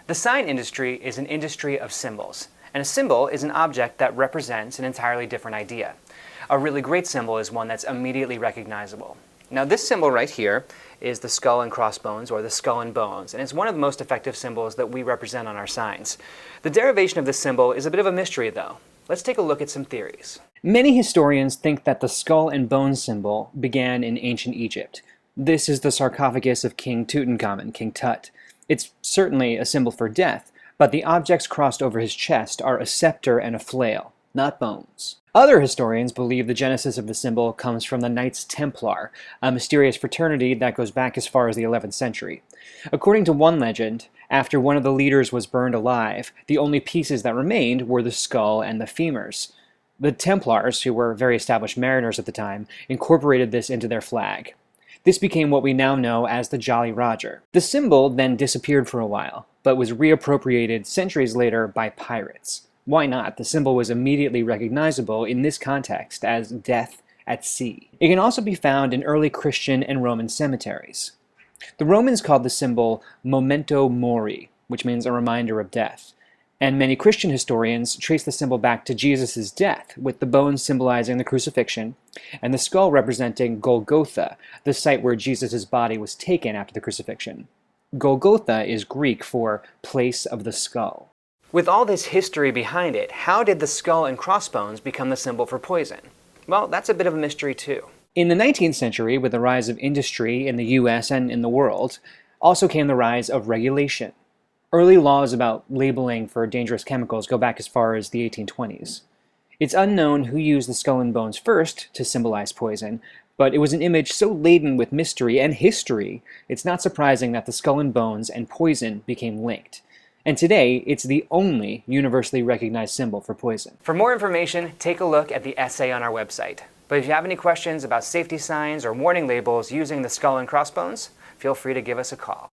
The sign industry is an industry of symbols, and a symbol is an object that represents an entirely different idea. A really great symbol is one that's immediately recognizable. Now this symbol right here is the skull and crossbones, or the skull and bones, and it's one of the most effective symbols that we represent on our signs. The derivation of this symbol is a bit of a mystery though. Let's take a look at some theories. Many historians think that the skull and bones symbol began in ancient Egypt. This is the sarcophagus of King Tutankhamun, King Tut. It's certainly a symbol for death, but the objects crossed over his chest are a scepter and a flail, not bones. Other historians believe the genesis of the symbol comes from the Knights Templar, a mysterious fraternity that goes back as far as the 11th century. According to one legend, after one of the leaders was burned alive, the only pieces that remained were the skull and the femurs. The Templars, who were very established mariners at the time, incorporated this into their flag. This became what we now know as the Jolly Roger. The symbol then disappeared for a while, but was reappropriated centuries later by pirates. Why not? The symbol was immediately recognizable in this context as death at sea. It can also be found in early Christian and Roman cemeteries. The Romans called the symbol memento mori, which means a reminder of death. And many Christian historians trace the symbol back to Jesus' death, with the bones symbolizing the crucifixion, and the skull representing Golgotha, the site where Jesus' body was taken after the crucifixion. Golgotha is Greek for place of the skull. With all this history behind it, how did the skull and crossbones become the symbol for poison? Well, that's a bit of a mystery too. In the 19th century, with the rise of industry in the US and in the world, also came the rise of regulation. Early laws about labeling for dangerous chemicals go back as far as the 1820s. It's unknown who used the skull and bones first to symbolize poison, but it was an image so laden with mystery and history, it's not surprising that the skull and bones and poison became linked. And today, it's the only universally recognized symbol for poison. For more information, take a look at the essay on our website. But if you have any questions about safety signs or warning labels using the skull and crossbones, feel free to give us a call.